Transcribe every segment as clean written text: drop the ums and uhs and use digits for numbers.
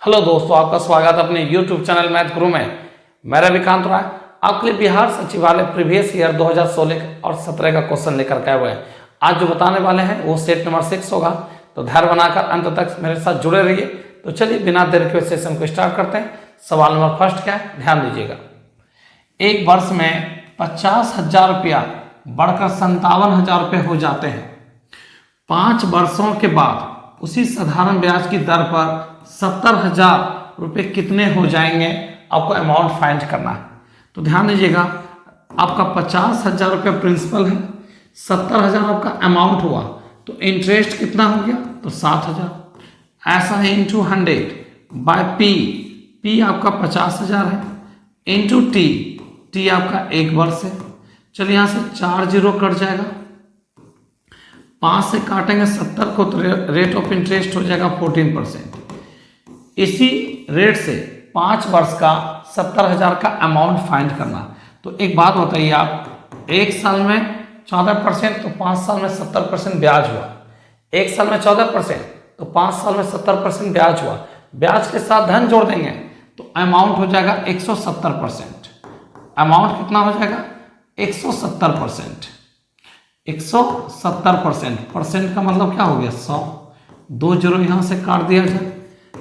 Hello दोस्तों, आपका स्वागत है अपने YouTube चैनल मैथ गुरु में। मेरा विकांत राय आपके लिए बिहार सचिवालय प्रीवियस ईयर 2016 और 17 का क्वेश्चन लेकर के आए हुए हैं। आज जो बताने वाले हैं वो सेट नंबर 6 होगा, तो धैर्य बनाकर अंत तक मेरे साथ जुड़े रहिए। तो चलिए बिना देर के सेशन को स्टार्ट करते हैं। सवाल नंबर फर्स्ट क्या है, ध्यान दीजिएगा। एक वर्ष में 50,000 रुपया बढ़कर 57,000 रुपये हो जाते हैं। 5 वर्षों के बाद उसी साधारण ब्याज की दर पर 70,000 रुपये कितने हो जाएंगे, आपको अमाउंट फाइंड करना है। तो ध्यान दीजिएगा, आपका 50,000 रुपये प्रिंसिपल है, 70,000 आपका अमाउंट हुआ, तो इंटरेस्ट कितना हो गया, तो 7,000। ऐसा है इंटू 100 बाय पी आपका 50,000 है, इंटू टी आपका 1 वर्ष है। चलिए यहाँ से 4 जीरो कट जाएगा, 5 से काटेंगे 70 को, तो रेट ऑफ इंटरेस्ट हो जाएगा 14%। इसी रेट से 5 वर्ष का 70,000 का अमाउंट फाइंड करना। तो एक बात बताइए आप, एक साल में 14% तो 5 साल में 70% ब्याज हुआ। एक साल में 14% तो 5 साल में 70% ब्याज हुआ। ब्याज के साथ धन जोड़ देंगे तो अमाउंट हो जाएगा 170%। अमाउंट कितना हो जाएगा, 170%। 170%, परसेंट का मतलब क्या हो गया, 100। 2 जीरो यहाँ से काट दिया जाए,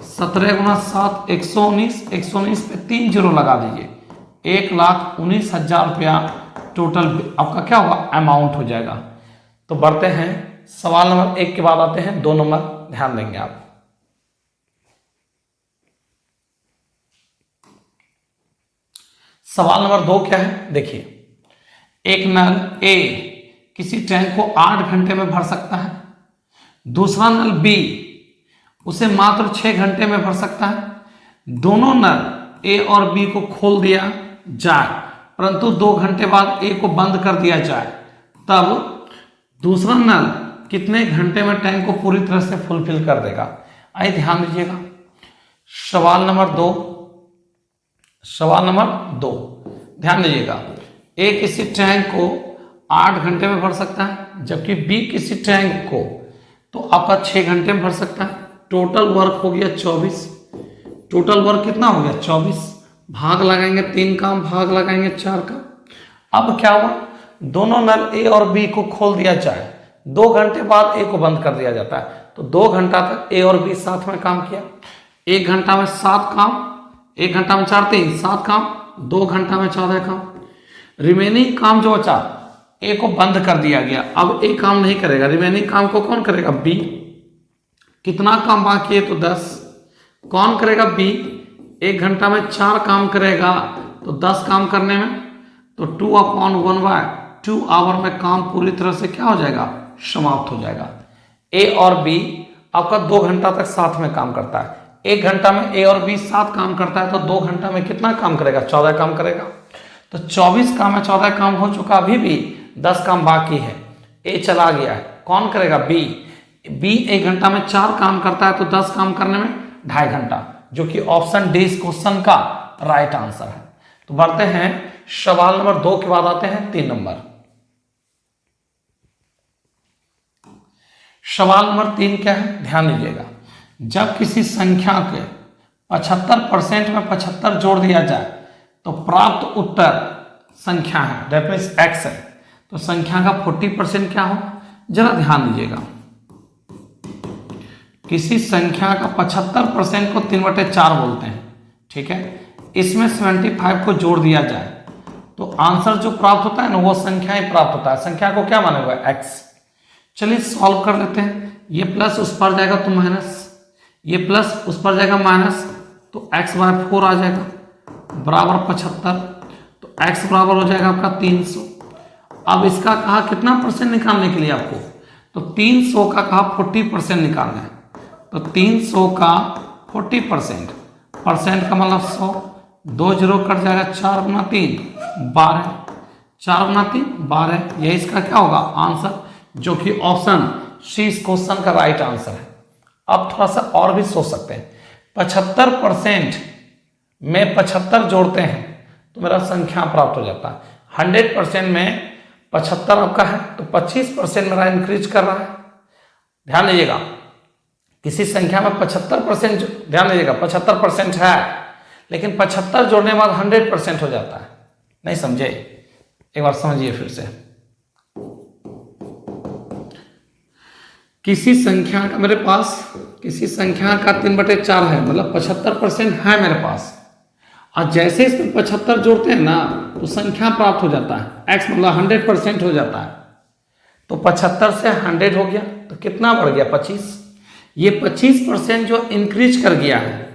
17 गुना 7 119, 119 पे 3 जीरो लगा दीजिए, 1,19,000 रुपया टोटल आपका क्या होगा, अमाउंट हो जाएगा। तो बढ़ते हैं सवाल नंबर 1 के बाद आते हैं 2 नंबर, ध्यान देंगे आप। सवाल नंबर 2 क्या है, देखिए। एक नल ए किसी टैंक को 8 घंटे में भर सकता है, दूसरा नल बी उसे मात्र 6 घंटे में भर सकता है। दोनों नल ए और बी को खोल दिया जाए, परंतु 2 घंटे बाद ए को बंद कर दिया जाए, तब दूसरा नल कितने घंटे में टैंक को पूरी तरह से फुलफिल कर देगा। आइए ध्यान दीजिएगा। सवाल नंबर दो ध्यान दीजिएगा। ए किसी टैंक को 8 घंटे में भर सकता है, जबकि बी किसी टैंक को तो आपका 6 घंटे में भर सकता है। टोटल वर्क हो गया 24। टोटल वर्क कितना हो गया, 24। भाग लगाएंगे 3 का, भाग लगाएंगे 4 का। अब क्या हुआ, दोनों नल ए और बी को खोल दिया जाए, 2 घंटे बाद ए को बंद कर दिया जाता है। तो 2 घंटा तक ए और बी साथ में काम किया। 1 घंटा में 7 काम, 1 घंटा में 4 3 7 काम, 2 घंटा में 14 काम। रिमेनिंग काम जो बचा, ए को बंद कर दिया गया। अब ए काम नहीं करेगा, रिमेनिंग काम को कौन करेगा, बी। कितना काम बाकी है, तो 10। कौन करेगा, बी। 1 घंटा में 4 काम करेगा, तो 10 काम करने में तो 2/1/2 आवर में काम पूरी तरह से क्या हो जाएगा, समाप्त हो जाएगा। ए और बी आपका 2 घंटा तक साथ में काम करता है। 1 घंटा में ए और बी 7 काम करता है, तो 2 घंटा में कितना काम करेगा, 14 काम करेगा। तो 24 काम है, 14 काम हो चुका, अभी भी 10 काम बाकी है। ए चला गया है, कौन करेगा, बी 1 घंटा में 4 काम करता है, तो 10 काम करने में 2.5 घंटा, जो कि ऑप्शन डी इस क्वेश्चन का राइट आंसर है। तो बढ़ते हैं सवाल नंबर 2 के बाद आते हैं 3 नंबर। सवाल नंबर 3 क्या है, ध्यान दीजिएगा। जब किसी संख्या के 75% में 75 जोड़ दिया जाए तो प्राप्त उत्तर संख्या है, दैट मीन्स एक्स है। तो संख्या का 40% क्या हो, जरा ध्यान दीजिएगा। किसी संख्या का 75% को 3/4 बोलते हैं, ठीक है। इसमें 75 को जोड़ दिया जाए तो आंसर जो प्राप्त होता है ना, वो संख्या ही प्राप्त होता है। संख्या को क्या माना हुआ है, एक्स। चलिए सॉल्व कर लेते हैं। ये प्लस उस पर जाएगा तो माइनस, ये प्लस उस पर जाएगा माइनस, तो x/4 आ जाएगा बराबर 75। तो x बराबर हो जाएगा आपका 300। अब इसका कहा कितना परसेंट निकालने के लिए आपको, तो 300 का कहा 40% निकालना है। तो 300 का 40%, परसेंट का मतलब 100। 2 जीरो कट जाएगा, 4 गुना 3 12, 4 गुना 3 12। यही इसका क्या होगा आंसर, जो कि ऑप्शन सी इस क्वेश्चन का राइट आंसर है। अब थोड़ा सा और भी सोच सकते हैं। 75% में 75 जोड़ते हैं तो मेरा संख्या प्राप्त हो जाता है। 100% में 75 आपका है, तो 25% मेरा इंक्रीज कर रहा है। ध्यान दीजिएगा, किसी संख्या में 75%, ध्यान दीजिएगा 75% है, लेकिन 75 जोड़ने के बाद 100% हो जाता है। नहीं समझे? एक बार समझिए फिर से। किसी संख्या का मेरे पास, किसी संख्या का 3/4 है, मतलब 75% है मेरे पास, और जैसे इसमें 75 जोड़ते हैं ना तो संख्या प्राप्त हो जाता है, x मतलब 100% हो जाता है। तो 75 से 100 हो गया तो कितना बढ़ गया? 25। ये 25% जो इंक्रीज कर गया है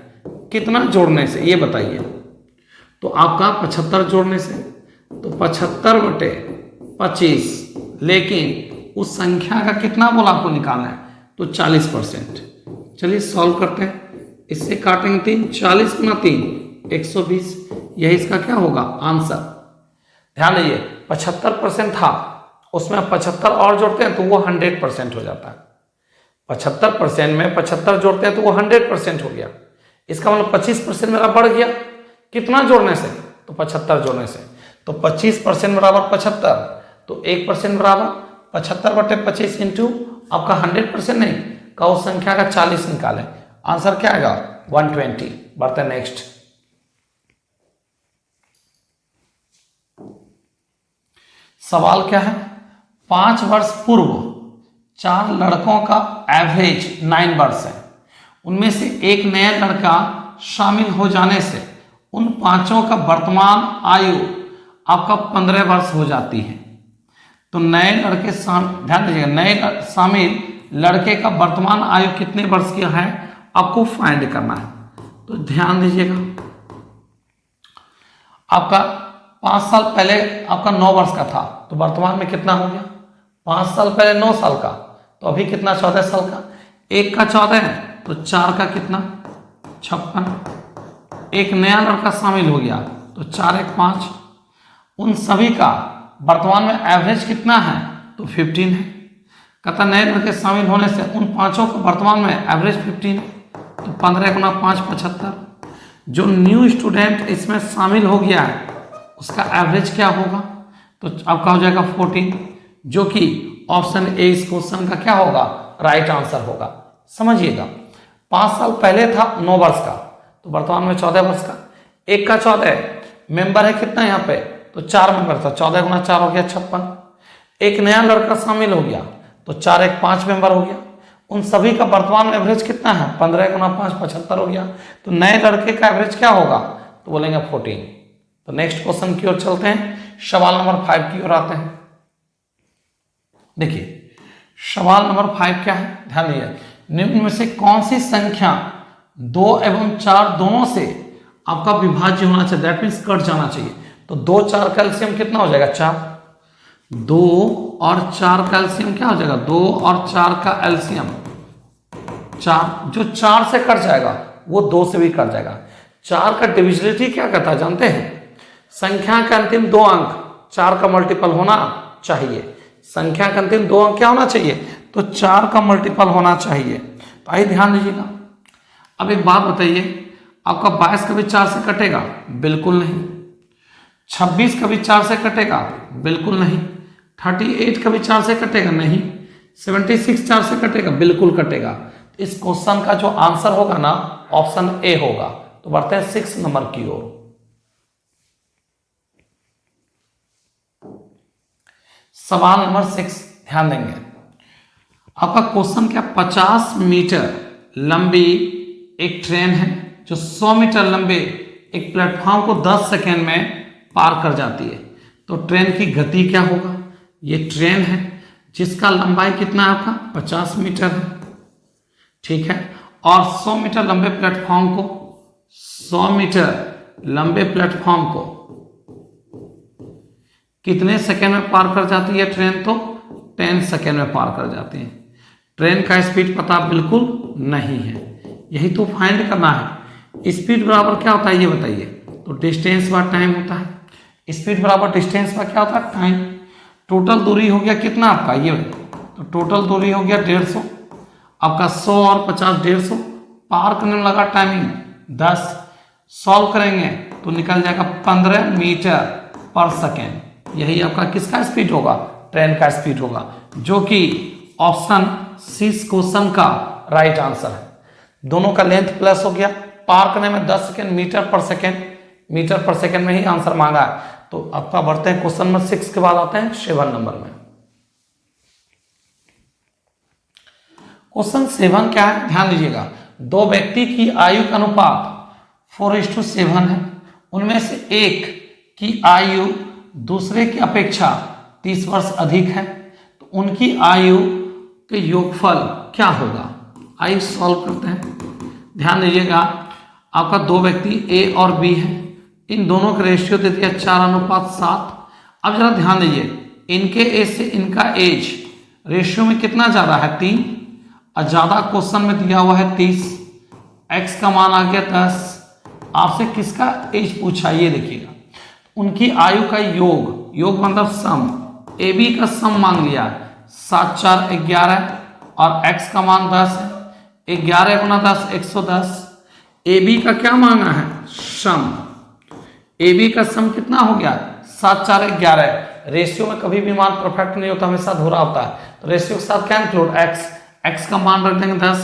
कितना जोड़ने से, ये बताइए। तो आपका 75 जोड़ने से, तो 75/25, लेकिन उस संख्या का कितना बोला आपको निकालना है? तो 40%। चलिए सॉल्व करते हैं। इससे काटेंगे 3, 40 गुना 3 120, यही इसका क्या होगा? आंसर। ध्यान दीजिए 75% था, उसमें 75 और जोड़ते हैं तो वो 100% हो जाता है। 75% में 75 जोड़ते हैं तो वो 100% हो गया। इसका मतलब 25% मेरा बढ़ गया। कितना जोड़ने से? तो 75 जोड़ने से। तो 25% बराबर 75, तो 1% बराबर 75/25 इंटू आपका 100% नहीं का उस संख्या का 40 निकालें, आंसर क्या आएगा? 120। बढ़ते नेक्स्ट। सवाल क्या है? 5 वर्ष पूर्व 4 लड़कों का एवरेज 9 वर्ष है, उनमें से एक नया लड़का शामिल हो जाने से उन 5 का वर्तमान आयु आपका 15 वर्ष हो जाती है। तो नए लड़के ध्यान दीजिएगा, नए शामिल लड़के का वर्तमान आयु कितने वर्ष की है आपको फाइंड करना है। तो ध्यान दीजिएगा, आपका 5 साल पहले आपका 9 वर्ष का था, तो वर्तमान में कितना हो गया? 5 साल पहले 9 साल का, तो अभी कितना? 14 साल का। एक का 14 है तो 4 का कितना? 56। एक नया लड़का शामिल हो गया तो 4 1 5। उन सभी का वर्तमान में एवरेज कितना है? तो 15 है। कहता नए लड़के शामिल होने से उन 5 का वर्तमान में एवरेज 15 है, तो 15 गुना 5 75। जो न्यू स्टूडेंट इसमें शामिल हो गया है उसका एवरेज क्या होगा? तो आपका हो जाएगा 14, जो कि ऑप्शन ए इस क्वेश्चन का क्या होगा? राइट आंसर होगा। समझिएगा 5 साल पहले था 9 वर्ष का, तो वर्तमान में 14 वर्ष का। एक का 14 मेंबर है कितना यहाँ पे? तो 4 मेंबर था, 14 गुना 4 हो गया 56। एक नया लड़का शामिल हो गया तो 4 1 5 मेंबर हो गया। उन सभी का वर्तमान में एवरेज कितना है? 15 गुना 5 75 हो गया। तो नए लड़के का एवरेज क्या होगा? तो बोलेंगे 14। तो नेक्स्ट क्वेश्चन की ओर चलते हैं, सवाल नंबर 5 की ओर आते हैं। देखिए सवाल नंबर 5 क्या है? ध्यान दीजिए, निम्न में से कौन सी संख्या 2 एवं 4 दोनों से आपका विभाज्य होना चाहिए, दैट मीन्स कट जाना चाहिए। तो 2 4 का एलसीएम कितना हो जाएगा? 4। 2 और 4 का एलसीएम क्या हो जाएगा? 2 और 4 का एलसीएम 4। जो 4 से कट जाएगा वो 2 से भी कट जाएगा। 4 का डिविजिबिलिटी क्या कहता है जानते हैं? संख्या के अंतिम 2 अंक 4 का मल्टीपल होना चाहिए। संख्या के अंतिम 2 अंक क्या होना चाहिए? तो 4 का मल्टीपल होना चाहिए। तो आइए ध्यान दीजिएगा। अब एक बात बताइए, आपका 22 कभी 4 से कटेगा? बिल्कुल नहीं। 26 कभी 4 से कटेगा? बिल्कुल नहीं। 38 कभी 4 से कटेगा? नहीं। 76 4 से कटेगा? बिल्कुल कटेगा। इस क्वेश्चन का जो आंसर होगा ना ऑप्शन ए होगा। तो बढ़ते हैं 6 नंबर की ओर। सवाल नंबर 6 ध्यान देंगे। आपका क्वेश्चन क्या? 50 मीटर लंबी एक ट्रेन है जो 100 मीटर लंबे एक प्लेटफॉर्म को 10 सेकेंड में पार कर जाती है। तो ट्रेन की गति क्या होगा? ये ट्रेन है जिसका लंबाई कितना है आपका? 50 मीटर है, ठीक है। और 100 मीटर लंबे प्लेटफॉर्म को 100 मीटर लंबे प्लेटफॉर्म को कितने सेकेंड में पार कर जाती है ट्रेन? तो 10 सेकेंड में पार कर जाती है। ट्रेन का स्पीड पता बिल्कुल नहीं है, यही तो फाइंड करना है। स्पीड बराबर क्या होता है ये बताइए? तो डिस्टेंस बाय टाइम होता है। स्पीड बराबर डिस्टेंस बाय क्या होता है? टाइम। टोटल दूरी हो गया कितना आपका? ये तो टोटल दूरी हो गया 150। आपका 100 और 50 150। पार करने में लगा टाइमिंग 10। सॉल्व करेंगे तो निकल जाएगा 15 मीटर पर सेकेंड। यही आपका किसका स्पीड होगा? ट्रेन का स्पीड होगा, जो कि ऑप्शन सी क्वेश्चन का राइट आंसर है। दोनों का लेंथ प्लस हो गया, पार करने में 10 सेकेंड, मीटर पर सेकेंड में ही आंसर मांगा है। तो आपका बढ़ते हैं क्वेश्चन नंबर 6 के बाद आते हैं 7 नंबर में। क्वेश्चन 7 क्या है, ध्यान दीजिएगा। दो व्यक्ति की आयु का अनुपात 4:7 है। उनमें से एक की आयु दूसरे की अपेक्षा 30 वर्ष अधिक है, तो उनकी आयु के योगफल क्या होगा। आइए सॉल्व करते हैं। ध्यान दीजिएगा, आपका दो व्यक्ति ए और बी है, इन दोनों का रेशियो दे दिया 4:7। अब जरा ध्यान दीजिए, इनके एज से इनका एज रेशियो में कितना ज़्यादा है, 3, और ज़्यादा क्वेश्चन में दिया हुआ है 30, एक्स का मान आ गया 10। आपसे किसका एज पूछा, ये देखिएगा। उनकी आयु का योग मतलब सम, ए बी का सम मांग लिया, 7 4 11, और x का मान 10 है, 11 गुना 10 110। ए बी का क्या मांगा है, सम, ए बी का सम कितना हो गया, 7 4 11। रेशियो में कभी भी मान परफेक्ट नहीं होता, हमेशा धुरा होता है, तो रेशियो के साथ क्या इंक्लूड, x का मान रख देंगे 10,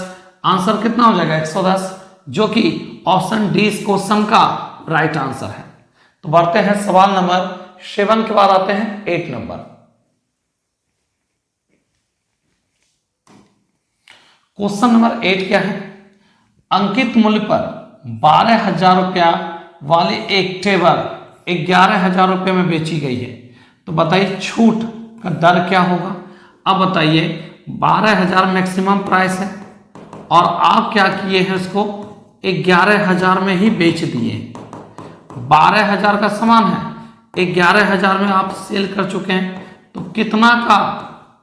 आंसर कितना हो जाएगा 110, जो कि ऑप्शन डी इस क्वेश्चन का राइट आंसर है। तो बढ़ते हैं सवाल नंबर 7 के बाद आते हैं 8 नंबर। क्वेश्चन नंबर 8 क्या है, अंकित मूल्य पर 12,000 रुपया वाली एक टेबल 11,000 रुपये में बेची गई है, तो बताइए छूट का दर क्या होगा। अब बताइए 12,000 मैक्सिमम प्राइस है, और आप क्या किए हैं, उसको 11,000 में ही बेच दिए। 12,000 का सामान है, 11,000 में आप सेल कर चुके हैं, तो कितना का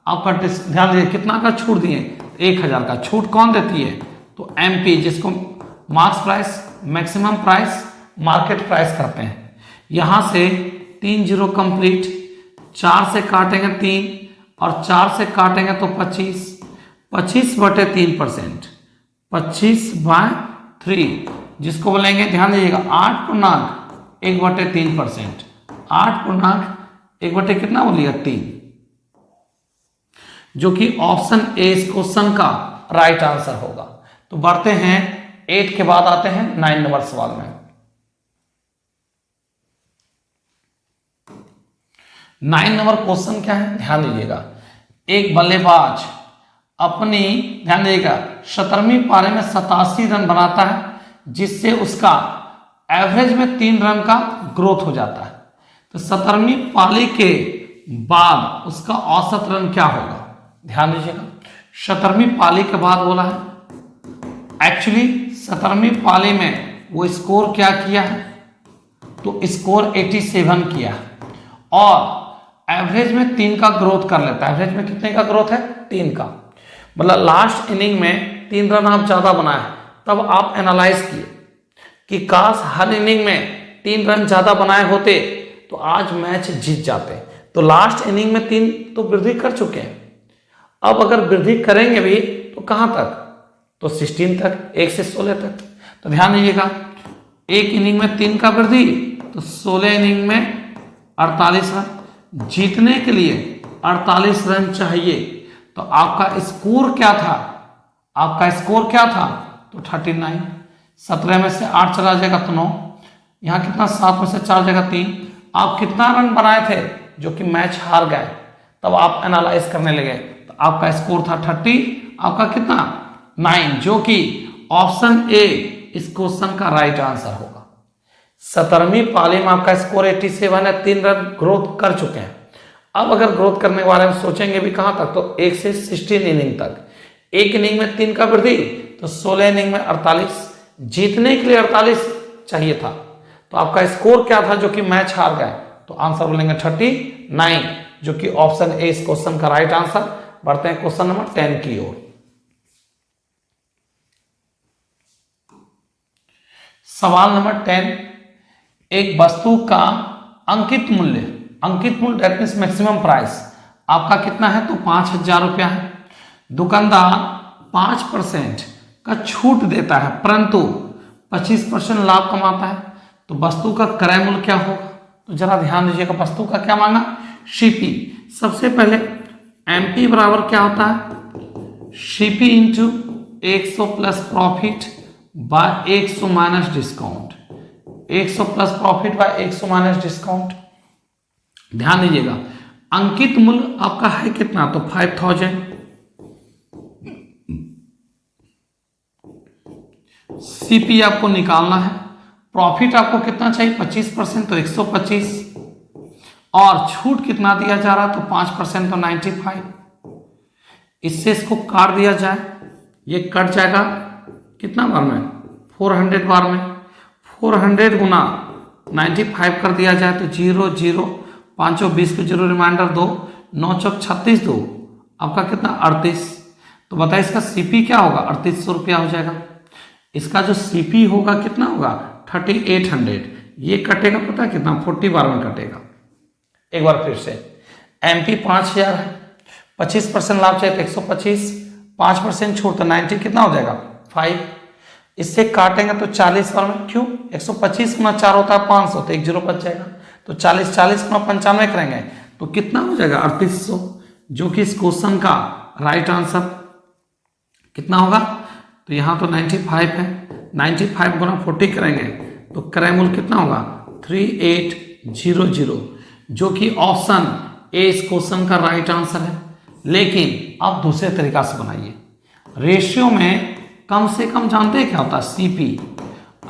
आपका ध्यान दीजिए, कितना का छूट दिए, 1,000 का। छूट कौन देती है, तो एमपी, जिसको marks price, maximum price, market price करते हैं। यहां से 3 0 कंप्लीट, 4 से काटेंगे 3, और 4 से काटेंगे तो 25, 25/3%, 25/3, जिसको बोलेंगे, ध्यान दीजिएगा, 8 1/3%, 8 1 कितना बोलिएगा 3, जो कि ऑप्शन ए इस क्वेश्चन का राइट आंसर होगा। तो बढ़ते हैं 8 के बाद आते हैं 9 नंबर सवाल में। 9 नंबर क्वेश्चन क्या है, ध्यान दीजिएगा। एक बल्लेबाज अपनी, ध्यान दीजिएगा, 17वीं पारी में 87 रन बनाता है, जिससे उसका एवरेज में 3 रन का ग्रोथ हो जाता है। तो 17वीं पारी के बाद उसका औसत रन क्या होगा, ध्यान दीजिएगा। 17वीं पारी के बाद बोला है, एक्चुअली 17वीं पारी में वो स्कोर क्या किया है, तो स्कोर 87 किया है, और एवरेज में 3 का ग्रोथ कर लेता है। एवरेज में कितने का ग्रोथ है, 3 का, मतलब लास्ट इनिंग में 3 रन आप ज्यादा बनाए, तब आप एनालाइज किए कि काश हर इनिंग में 3 रन ज्यादा बनाए होते तो आज मैच जीत जाते। तो लास्ट इनिंग में 3 तो वृद्धि कर चुके हैं, अब अगर वृद्धि करेंगे भी तो कहां तक, तो 16 तक, 1 से 16 तक। तो ध्यान दीजिएगा, एक इनिंग में 3 का वृद्धि, तो 16 इनिंग में 48 रन। जीतने के लिए 48 रन चाहिए, तो आपका स्कोर क्या था, आपका स्कोर क्या था, तो 39। 17 में से 8 चला जाएगा तो 9, यहाँ कितना, 7 में से 4 जाएगा 3। आप कितना रन बनाए थे जो कि मैच हार गए, तब आप एनालाइज करने लगे, तो आपका स्कोर था 30, आपका कितना 9, जो कि ऑप्शन ए इस क्वेश्चन का राइट आंसर होगा। 17वीं पारी में आपका स्कोर 87 है, 3 रन ग्रोथ कर चुके हैं। अब अगर ग्रोथ करने के बारे में सोचेंगे भी कहां तक, तो 1 से 16 इनिंग तक। एक इनिंग में 3 का वृद्धि, तो 16 इनिंग में 48, जीतने के लिए 48 चाहिए था, तो आपका स्कोर क्या था जो कि मैच हार गए, तो आंसर बोलेंगे 39, जो कि ऑप्शन ए इस क्वेश्चन का राइट आंसर। बढ़ते हैं क्वेश्चन नंबर 10 की ओर। सवाल नंबर 10, एक वस्तु का अंकित मूल्य दैट मीन्स मैक्सिमम प्राइस आपका कितना है, तो 5,000 रुपया है। दुकानदार 5% का छूट देता है, परंतु 25% लाभ कमाता है, तो वस्तु का क्रय मूल्य क्या होगा। तो जरा ध्यान दीजिएगा, वस्तु का क्या मांगा, सीपी। सबसे पहले एमपी बराबर क्या होता है, CP into 100 plus profit by 100 minus discount, 100 plus profit by 100 minus discount. ध्यान दीजिएगा अंकित मूल्य आपका है कितना, तो 5000। सीपी आपको निकालना है, प्रॉफिट आपको कितना चाहिए 25%, तो 125, और छूट कितना दिया जा रहा है, तो 5%, तो 95। इससे इसको काट दिया जाए, ये कट जाएगा कितना बार में, 400 बार में। 400 गुना 95 कर दिया जाए तो 0 0, 5 20 को 0 रिमाइंडर 2, 9 चौक 36 2, आपका कितना 38। तो बताइए इसका सीपी क्या होगा, 3800 रुपया हो जाएगा। इसका जो सीपी होगा कितना होगा 3800। ये कटेगा पता है कितना, 40 बार में कटेगा। एक बार फिर से एमपी 5000 है, 25% लाभ चाहिए तो 125, 5% छूट तो 90 कितना हो जाएगा 5। इससे काटेंगे तो 40 बार में, क्यों 125 गुना 4 होता है 500, तो 1 0 बच जाएगा। तो 40 40 गुना 95 करेंगे तो कितना हो जाएगा 3800, जो कि इस क्वेश्चन का राइट आंसर कितना होगा। तो यहाँ तो 95 है, 95 गुना 40 करेंगे तो क्रय मूल्य कितना होगा 3800, जो कि ऑप्शन ए इस क्वेश्चन का राइट आंसर है। लेकिन आप दूसरे तरीका से बनाइए, रेशियो में कम से कम जानते हैं क्या होता है सीपी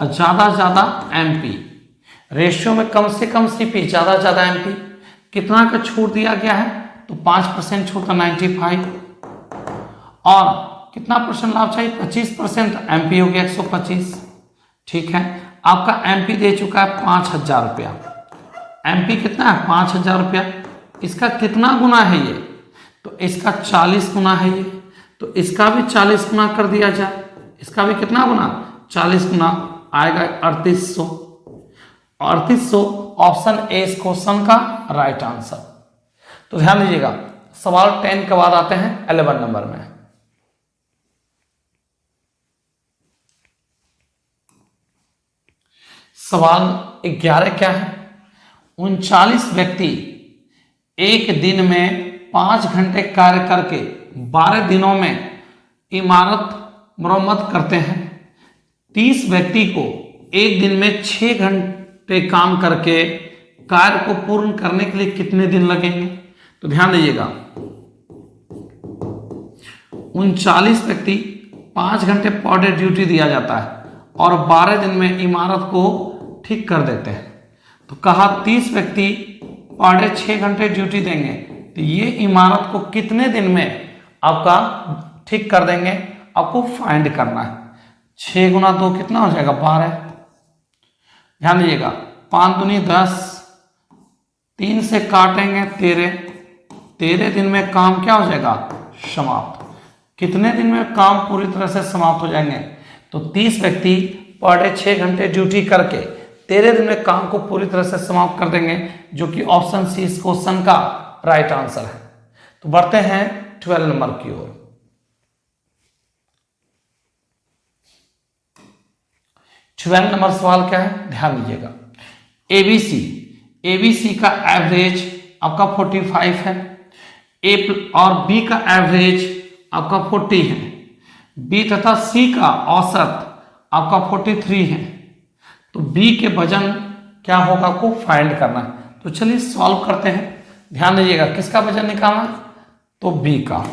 और ज्यादा ज्यादा एमपी। रेशियो में कम से कम सीपी ज्यादा ज्यादा एमपी, कितना का छूट दिया गया है, तो 5% छूट का 95, और कितना परसेंट लाभ चाहिए 25%, एमपी हो गया 125। ठीक है, आपका एमपी दे चुका है 5000 रुपया, एमपी कितना है 5000 रुपया। इसका कितना गुना है ये, तो इसका 40 गुना है ये, तो इसका भी 40 गुना कर दिया जाए। इसका भी कितना गुना 40 गुना आएगा 3800। 3800 ऑप्शन ए इस क्वेश्चन का राइट आंसर। तो ध्यान दीजिएगा सवाल 10 के बाद आते हैं 11 नंबर में। सवाल 11 क्या है, 39 व्यक्ति एक दिन में 5 घंटे कार्य करके 12 दिनों में इमारत मरम्मत करते हैं। 30 व्यक्ति को एक दिन में 6 घंटे काम करके कार्य को पूर्ण करने के लिए कितने दिन लगेंगे। तो ध्यान दीजिएगा 39 व्यक्ति 5 घंटे पर डे ड्यूटी दिया जाता है और 12 दिन में इमारत को ठीक कर देते हैं। तो कहा 30 व्यक्ति पर डे 6 घंटे ड्यूटी देंगे, तो ये इमारत को कितने दिन में आपका ठीक कर देंगे, आपको फाइंड करना है। 6 गुना 2 कितना हो जाएगा 12। ध्यान दीजिएगा 5 दूनी 10, 3 से काटेंगे 13, 13 दिन में काम क्या हो जाएगा समाप्त। कितने दिन में काम पूरी तरह से समाप्त हो जाएंगे, तो 30 व्यक्ति पर डे 6 घंटे ड्यूटी करके 13 दिन में काम को पूरी तरह से समाप्त कर देंगे, जो कि ऑप्शन सी इस क्वेश्चन का राइट आंसर है। तो बढ़ते हैं 12 नंबर की ओर। 12 नंबर सवाल क्या है, ध्यान दीजिएगा। एबीसी, एबीसी का एवरेज आपका 45 है, ए और बी का एवरेज आपका 40 है, बी तथा सी का औसत आपका 43 है। तो बी के वजन क्या होगा को फाइंड करना है। तो चलिए सॉल्व करते हैं। ध्यान दीजिएगा किसका वजन निकालना, तो बी का।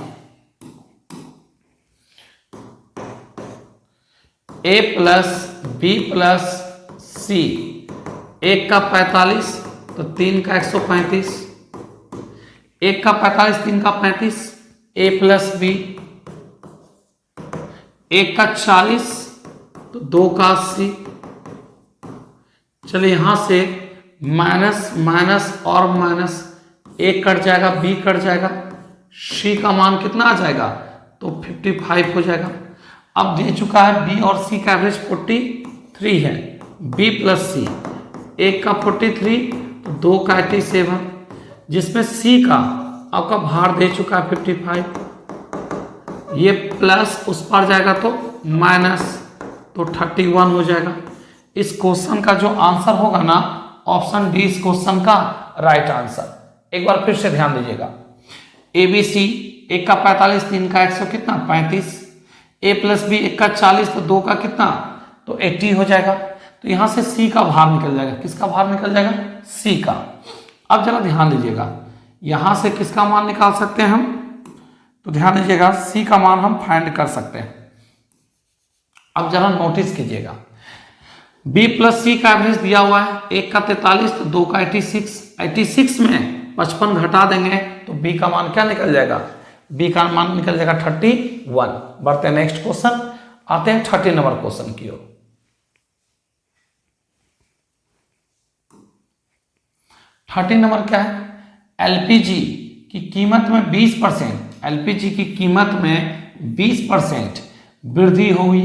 ए प्लस बी प्लस सी, एक का 45 तो 3 का 135, एक का 45 3 का 35, ए प्लस बी, एक का 40 तो 2 का 80। चलिए यहां से माइनस माइनस और माइनस, एक कट जाएगा बी कट जाएगा, सी का मान कितना आ जाएगा तो 55 हो जाएगा। अब दे चुका है बी और सी का एवरेज 43 है, बी प्लस सी, एक का 43 तो 2 का 87, जिसमें सी का आपका भार दे चुका है 55, ये प्लस उस पर जाएगा तो माइनस, तो 31 हो जाएगा। इस क्वेश्चन का जो आंसर होगा ना ऑप्शन डी इस क्वेश्चन का राइट आंसर। एक बार फिर से ध्यान दीजिएगा, एबीसी, एक का 45 3 का 100 कितना 35, a प्लस बी 1 का 40 तो 2 का कितना, तो 80 हो जाएगा। तो यहां से c का भार निकल जाएगा, किसका भार निकल जाएगा, c का। अब जरा ध्यान दीजिएगा, यहां से किसका मान निकाल सकते हैं हम, तो ध्यान दीजिएगा c का मान हम फाइंड कर सकते हैं। अब जरा नोटिस कीजिएगा, b प्लस सी का एवरेज दिया हुआ है, 1 का 43 तो 2 का 86, 86 में 55 घटा देंगे तो b का मान क्या निकल जाएगा, b का मान निकल जाएगा 31। बढ़ते हैं नेक्स्ट क्वेश्चन, आते हैं 30 नंबर क्वेश्चन की ओर। 30 नंबर क्या है, एलपीजी की कीमत में 20%, एलपीजी की कीमत में 20% वृद्धि हुई,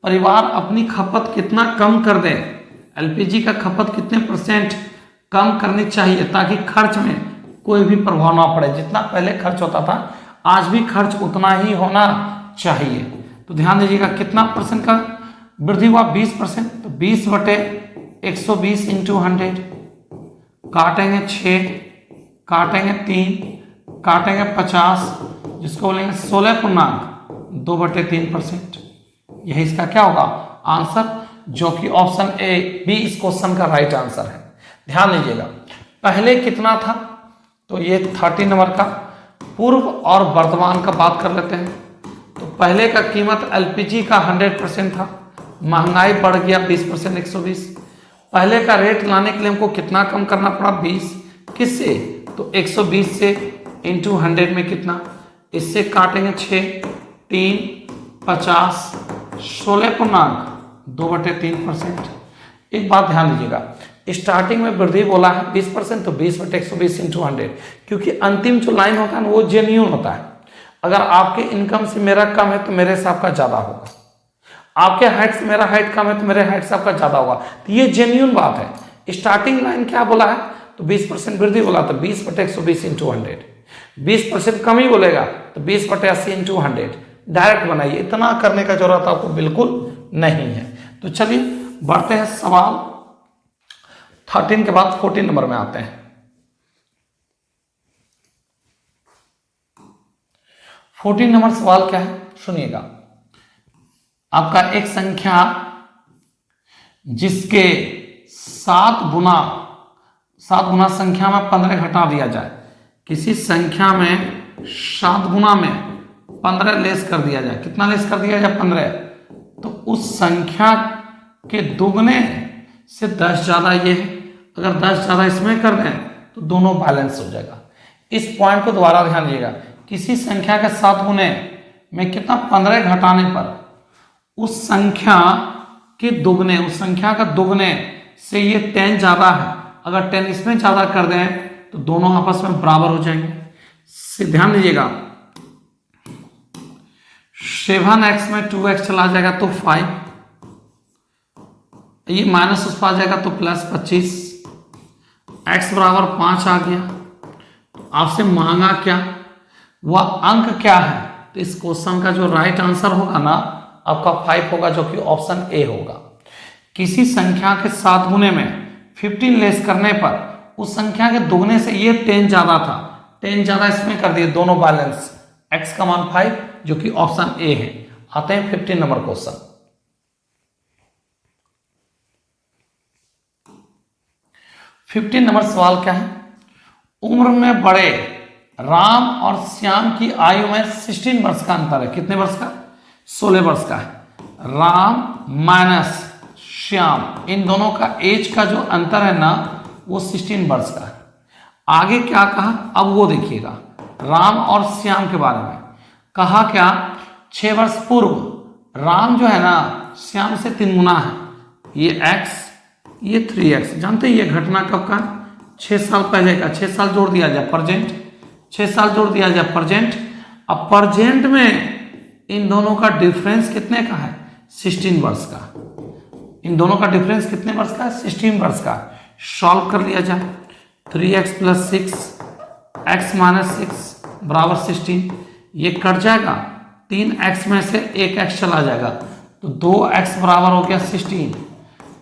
परिवार अपनी खपत कितना कम कर दे, एलपीजी का खपत कितने % कम करनी चाहिए ताकि खर्च में कोई भी प्रभाव ना पड़े। जितना पहले खर्च होता था आज भी खर्च उतना ही होना चाहिए। तो ध्यान दीजिएगा कितना % का वृद्धि हुआ, 20%। तो 20/120 इंटू 100, काटेंगे 6, काटेंगे 3, काटेंगे 50, जिसको बोलेंगे 16.2/3%। यही इसका क्या होगा आंसर, जो कि ऑप्शन ए बी इस क्वेश्चन का राइट आंसर है। ध्यान दीजिएगा पहले कितना था, तो ये 30 नंबर का पूर्व और वर्तमान का बात कर लेते हैं। तो पहले का कीमत एलपीजी का 100% था, महंगाई बढ़ गया 20%, 120। पहले का रेट लाने के लिए हमको कितना कम करना पड़ा, 20, किससे, तो 120 से इंटू 100 में कितना, इससे काटेंगे 6, 3, 50, 16.2/3%। एक बात ध्यान दीजिएगा, स्टार्टिंग में वृद्धि बोला है 20%, तो 20/120 इंटू 100, क्योंकि अंतिम जो लाइन होता है ना वो जेन्यून होता है। अगर आपके इनकम से मेरा कम है तो मेरे से आपका ज्यादा होगा, आपके हाइट से मेरा हाइट कम है तो मेरे हाइट से आपका ज्यादा होगा। तो ये जेन्यून बात है। स्टार्टिंग लाइन क्या बोला है, तो 20% वृद्धि बोला, तो 20/120 इंटू 100। 20% कम ही बोलेगा तो 20/80 इंटू 100। डायरेक्ट बनाइए, इतना करने का जरूरत आपको बिल्कुल नहीं है। तो चलिए बढ़ते हैं सवाल 13 के बाद 14 नंबर में आते हैं। 14 नंबर सवाल क्या है सुनिएगा, आपका एक संख्या जिसके 7 गुना संख्या में 15 घटा दिया जाए, किसी संख्या में 7 गुना में 15 लेस कर दिया जाए, कितना लेस कर दिया जाए, 15, तो उस संख्या के दुगने से 10 ज्यादा ये है। अगर 10 ज्यादा इसमें कर दें तो दोनों बैलेंस हो जाएगा। इस पॉइंट को दोबारा ध्यान दीजिएगा, किसी संख्या के 7 गुने में कितना 15 घटाने पर उस संख्या के दुगने, उस संख्या का दुगने से ये 10 ज्यादा है, अगर 10 इसमें ज्यादा कर दें तो दोनों आपस में बराबर हो जाएंगे। ध्यान दीजिएगा 7x में 2x चला जाएगा तो 5, ये माइनस उस पर आ जाएगा तो प्लस 25, x बराबर 5 आ गया। तो आपसे मांगा क्या, वह अंक क्या है, तो इस क्वेश्चन का जो राइट आंसर होगा ना आपका 5 होगा, जो कि ऑप्शन ए होगा। किसी संख्या के 7 गुने में 15 लेस करने पर उस संख्या के दुगने से ये 10 ज्यादा था, 10 ज्यादा इसमें कर दिए, दोनों बैलेंस, x का मान 5, जो कि ऑप्शन ए है। आते हैं 15 नंबर क्वेश्चन। 15 नंबर सवाल क्या है, उम्र में बड़े राम और श्याम की आयु में 16 वर्ष का अंतर है। कितने वर्ष का, 16 वर्ष का है। राम माइनस श्याम, इन दोनों का एज का जो अंतर है ना वो 16 वर्ष का है। आगे क्या कहा, अब वो देखिएगा, राम और श्याम के बारे में कहा क्या, 6 वर्ष पूर्व राम जो है ना श्याम से 3 गुना है, ये x, ये 3x। जानते हैं ये घटना कब का, 6 साल पहले का। 6 साल जोड़ दिया जाए प्रेजेंट, 6 साल जोड़ दिया जाए प्रेजेंट। अब प्रेजेंट में इन दोनों का डिफरेंस कितने का है, 16 वर्ष का। इन दोनों का डिफरेंस कितने वर्ष का है, 16 वर्ष का। सॉल्व कर लिया जाए, 3x + 6 x - 6 बराबर 16, ये कट जाएगा, 3x में से 1x चला जाएगा तो 2x बराबर हो गया 16,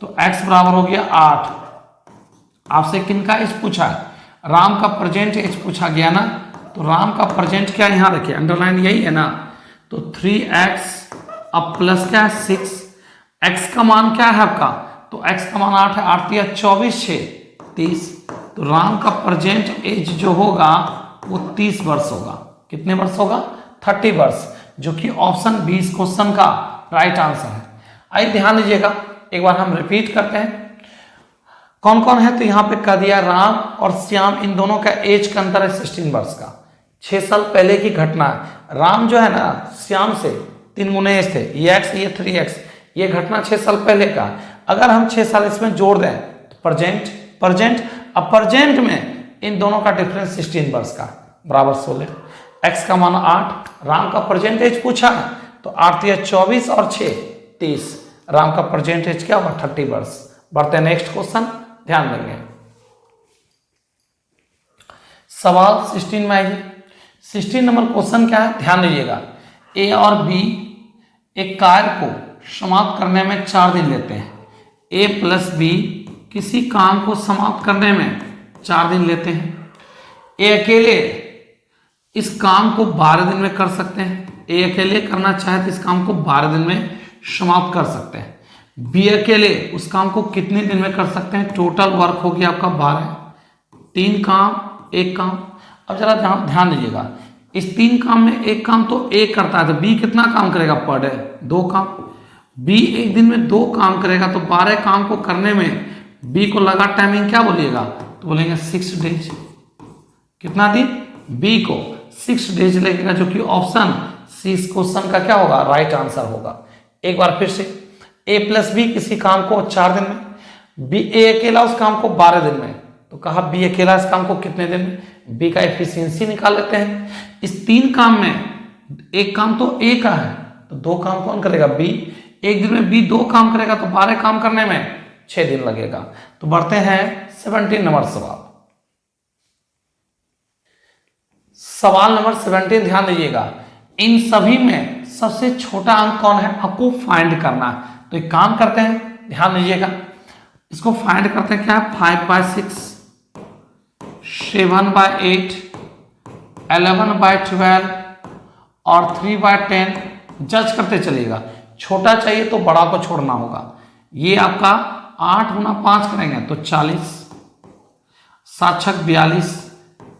तो x बराबर हो गया 8। आपसे किनका एज पूछा है, राम का प्रेजेंट एज पूछा गया ना, तो राम का प्रेजेंट क्या यहाँ रखिए, अंडरलाइन यही है ना, तो 3x अब प्लस क्या है 6, x का मान क्या है आपका, तो x का मान 8 है, 8 या 24 6 30, तो राम का प्रेजेंट एज जो होगा वो 30 वर्ष होगा। कितने वर्ष होगा, 30 वर्ष, जो कि ऑप्शन 20 क्वेश्चन का राइट आंसर है। आइए ध्यान दीजिएगा, एक बार हम रिपीट करते हैं कौन कौन है। तो यहाँ पे कह दिया राम और श्याम, इन दोनों का एज का अंतर है 16 वर्ष का। 6 साल पहले की घटना है। राम जो है ना श्याम से 3 गुने एज थे, ये x ये 3x, ये घटना 6 साल पहले का। अगर हम 6 साल इसमें जोड़ दें तो प्रेजेंट अब प्रेजेंट में इन दोनों का डिफरेंस 16 वर्ष का बराबर 16। x का मान 8, राम का प्रेजेंट एज पूछा है तो 8 या 24 और 6 30, राम का प्रेजेंट एज क्या होगा 30 वर्ष। बढ़ते हैं नेक्स्ट क्वेश्चन, ध्यान देंगे सवाल 16 में आइए। 16 नंबर क्वेश्चन क्या है, ध्यान दीजिएगा। ए और बी एक कार्य को समाप्त करने में 4 दिन लेते हैं। ए प्लस बी किसी काम को समाप्त करने में 4 दिन लेते हैं। ए अकेले इस काम को 12 दिन में कर सकते हैं। ए अकेले करना चाहे तो इस काम को 12 दिन में समाप्त कर सकते हैं। बी अकेले उस काम को कितने दिन में कर सकते हैं, टोटल वर्क हो गया आपका 12, 3 काम 1 काम। अब जरा ध्यान दीजिएगा, इस 3 काम में एक काम तो ए करता है, तो बी कितना काम करेगा पर डे, 2 काम। बी एक दिन में 2 काम करेगा, तो 12 काम को करने में बी को लगा टाइमिंग क्या बोलिएगा, तो बोलेंगे 6 डेज। कितना दिन, बी को 6 डेज लगेगा, जो कि ऑप्शन सी इस क्वेश्चन का क्या होगा राइट आंसर होगा। एक बार फिर से, ए प्लस बी किसी काम को 4 दिन में, बी ए अकेला उस काम को 12 दिन में, तो कहा बी अकेला इस काम को कितने दिन में, बी का एफिशिएंसी निकाल लेते हैं। इस 3 काम में एक काम तो ए का है, तो 2 काम कौन करेगा, बी। एक दिन में बी 2 काम करेगा, तो 12 काम करने में 6 दिन लगेगा। तो बढ़ते हैं 17 नंबर सवाल नंबर 17, ध्यान दीजिएगा। इन सभी में सबसे छोटा अंक कौन है, आपको फाइंड करना है। तो एक काम करते हैं, ध्यान दीजिएगा, इसको फाइंड करते हैं। क्या है, 5/6, 7/8, 11/12 और 3/10। जज करते चलिएगा, छोटा चाहिए तो बड़ा को छोड़ना होगा। ये आपका 8 गुना 5 करेंगे तो 40, 7 छक 42।